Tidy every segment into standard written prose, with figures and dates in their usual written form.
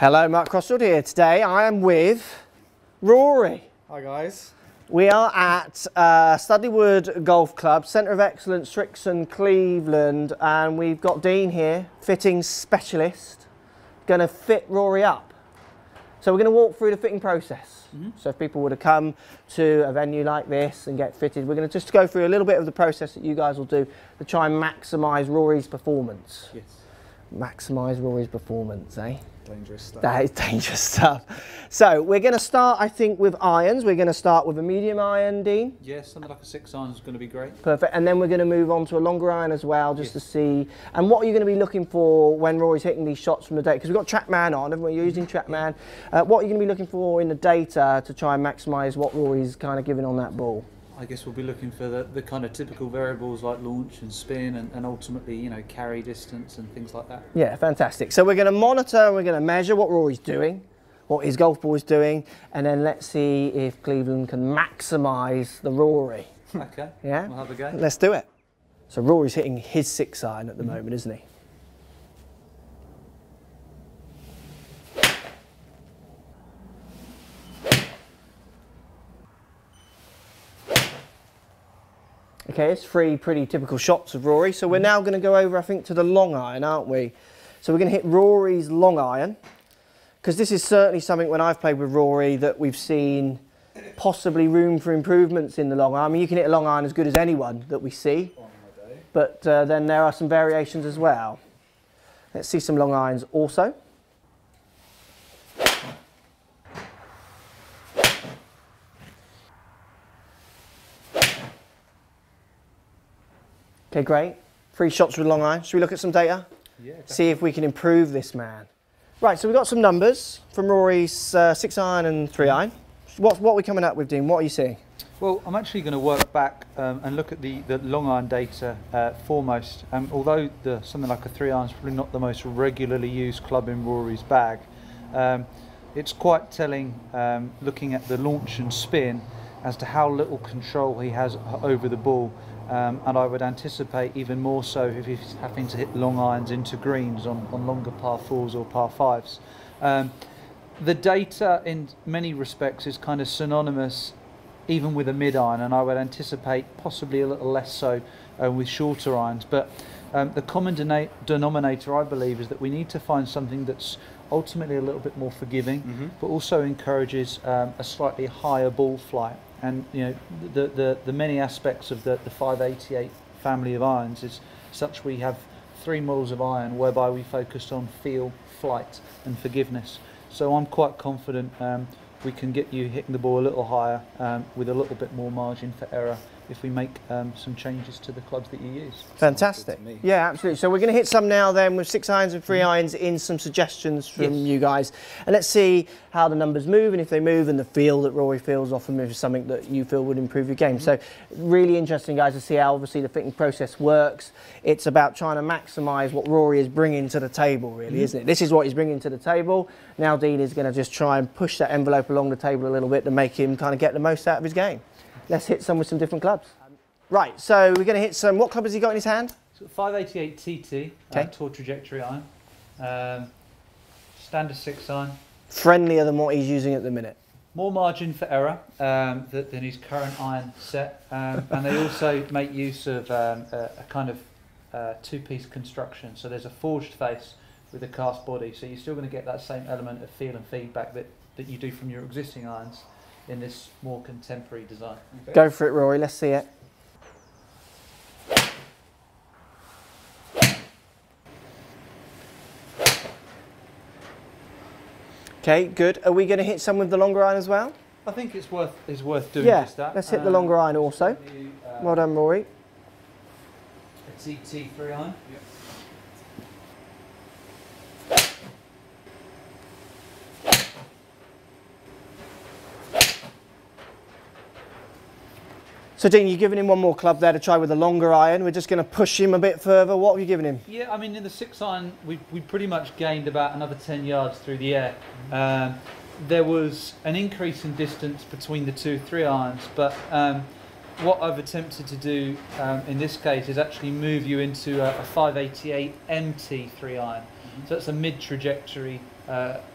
Hello, Mark Crossfield here. Today I am with Rory. Hi guys. We are at Studley Wood Golf Club, Centre of Excellence, Srixon, Cleveland, and we've got Dean here, fitting specialist, going to fit Rory up. So we're going to walk through the fitting process. So if people were to come to a venue like this and get fitted, we're going to just go through a little bit of the process that you guys will do to try and maximise Rory's performance. Yes. Maximise Rory's performance, eh? Dangerous stuff. That is dangerous stuff. So we're going to start, I think, with irons. We're going to start with a medium iron, Dean. Yes, something like a 6 iron is going to be great. Perfect. And then we're going to move on to a longer iron as well, just to see. And what are you going to be looking for when Rory's hitting these shots from the data? Because we've got TrackMan on, haven't we? You're using TrackMan. What are you going to be looking for in the data to try and maximise what Rory's kind of giving on that ball? I guess we'll be looking for the kind of typical variables like launch and spin and ultimately, you know, carry distance and things like that. Yeah, fantastic. So we're going to monitor and we're going to measure what Rory's doing, what his golf ball is doing, and then let's see if Cleveland can maximise the Rory. Okay. Yeah? We'll have a go. Let's do it. So Rory's hitting his 6 iron at the moment, isn't he? Okay, it's 3 pretty typical shots of Rory. So we're now going to go over, I think, to the long iron, aren't we? So we're going to hit Rory's long iron, because this is certainly something when I've played with Rory that we've seen possibly room for improvements in the long iron. I mean, you can hit a long iron as good as anyone that we see, but then there are some variations as well. Let's see some long irons also. Okay, great. 3 shots with long iron. Should we look at some data? Yeah, definitely. See if we can improve this man. Right, so we've got some numbers from Rory's 6 iron and 3 iron. What are we coming up with, Dean? What are you seeing? Well, I'm actually going to work back and look at the long iron data foremost. Although something like a 3 iron is probably not the most regularly used club in Rory's bag, it's quite telling looking at the launch and spin as to how little control he has over the ball. And I would anticipate even more so if he's having to hit long irons into greens on longer par 4s or par 5s. The data in many respects is kind of synonymous even with a mid iron, and I would anticipate possibly a little less so with shorter irons. But the common denominator, I believe, is that we need to find something that's ultimately a little bit more forgiving, but also encourages a slightly higher ball flight. And you know, the many aspects of the 588 family of irons is such we have 3 models of iron whereby we focused on feel, flight and forgiveness. So I'm quite confident we can get you hitting the ball a little higher with a little bit more margin for error if we make some changes to the clubs that you use. Fantastic. Yeah, absolutely. So we're going to hit some now then with 6 irons and 3 irons in some suggestions from you guys. And let's see how the numbers move and if they move and the feel that Rory feels off them is something that you feel would improve your game. So really interesting, guys, to see how obviously the fitting process works. It's about trying to maximise what Rory is bringing to the table, really, isn't it? This is what he's bringing to the table. Now Dean is going to just try and push that envelope along the table a little bit to make him kind of get the most out of his game. Let's hit some with some different clubs. Right, so we're going to hit some. What club has he got in his hand? So 588 TT, Tour Trajectory iron, standard 6 iron. Friendlier than what he's using at the minute. More margin for error than his current iron set, and they also make use of a kind of 2-piece construction. So there's a forged face with a cast body, so you're still going to get that same element of feel and feedback that you do from your existing irons in this more contemporary design. Okay. Go for it, Rory. Let's see it. Okay, good. Are we going to hit some with the longer iron as well? I think it's worth doing just that. Let's hit the longer iron also. Well done, Rory. A TT 3 iron. Yep. So Dean, you've given him one more club there to try with a longer iron. We're just going to push him a bit further. What have you given him? Yeah, I mean, in the 6 iron, we pretty much gained about another 10 yards through the air. There was an increase in distance between the 2 3 irons, but what I've attempted to do in this case is actually move you into a 588 MT 3 iron. So that's a mid-trajectory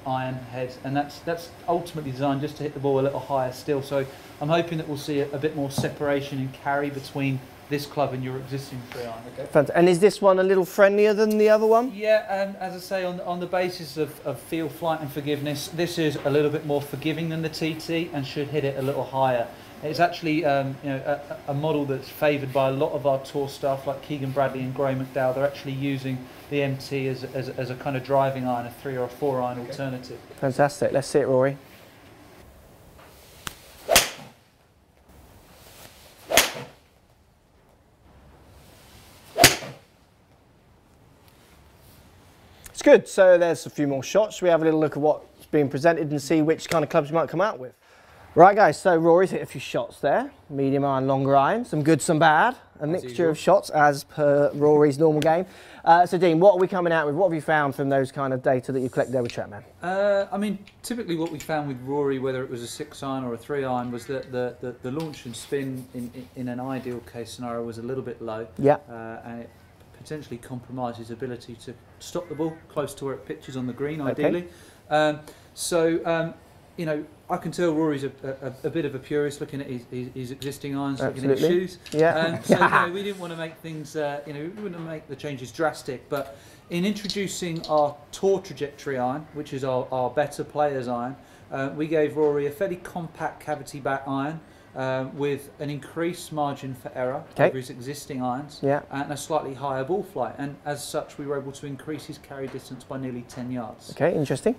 iron head, and that's ultimately designed just to hit the ball a little higher still. So I'm hoping that we'll see a bit more separation and carry between this club and your existing 3-iron. Okay. And is this one a little friendlier than the other one? Yeah, as I say, on the basis of feel, flight and forgiveness, this is a little bit more forgiving than the TT and should hit it a little higher. It's actually a model that's favoured by a lot of our tour staff like Keegan Bradley and Graham McDowell. They're actually using the MT as a kind of driving iron, a 3 or a 4-iron alternative. Fantastic. Let's see it, Rory. It's good. So there's a few more shots. We have a little look at what's being presented and see which kind of clubs you might come out with. Right guys, so Rory's hit a few shots there. Medium iron, longer iron, some good, some bad. A mixture of shots as per Rory's normal game. So Dean, what are we coming out with? What have you found from those kind of data that you collected there with Trackman? I mean, typically what we found with Rory, whether it was a 6-iron or a 3-iron, was that the launch and spin in an ideal case scenario was a little bit low. Yeah. And it potentially compromised his ability to stop the ball close to where it pitches on the green, ideally. Okay. You know, I can tell Rory's a bit of a purist looking at his existing irons, looking at his shoes. Yeah. So you know, we didn't want to make things, you know, we wouldn't want to make the changes drastic. But in introducing our tour trajectory iron, which is our better players iron, we gave Rory a fairly compact cavity back iron with an increased margin for error over his existing irons, and a slightly higher ball flight. And as such, we were able to increase his carry distance by nearly 10 yards. Okay, interesting.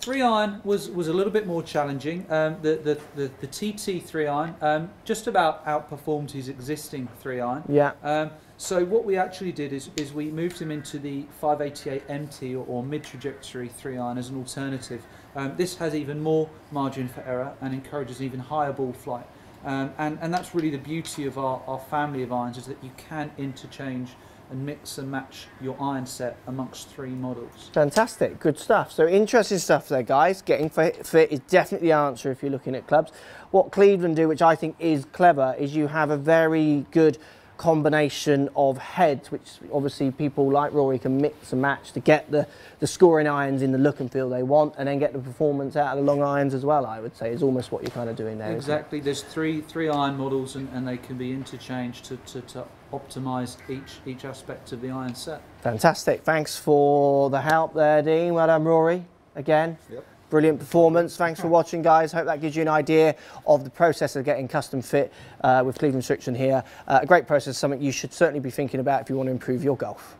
3-iron was a little bit more challenging. The TT 3-iron just about outperformed his existing 3-iron. Yeah. So what we actually did is we moved him into the 588 MT or mid-trajectory 3-iron as an alternative. This has even more margin for error and encourages even higher ball flight. And that's really the beauty of our family of irons, is that you can interchange and mix and match your iron set amongst 3 models. Fantastic, good stuff. So interesting stuff there, guys. Getting fit is definitely the answer if you're looking at clubs. What Cleveland do, which I think is clever, is you have a very good combination of heads, which obviously people like Rory can mix and match to get the scoring irons in the look and feel they want, and then get the performance out of the long irons as well, I would say, is almost what you're kind of doing there. Exactly. There's three iron models, and they can be interchanged to optimise each aspect of the iron set. Fantastic. Thanks for the help there, Dean. Well done, Rory, again. Yep. Brilliant performance. Thanks for watching, guys. Hope that gives you an idea of the process of getting custom fit with Cleveland Srixon here. A great process, something you should certainly be thinking about if you want to improve your golf.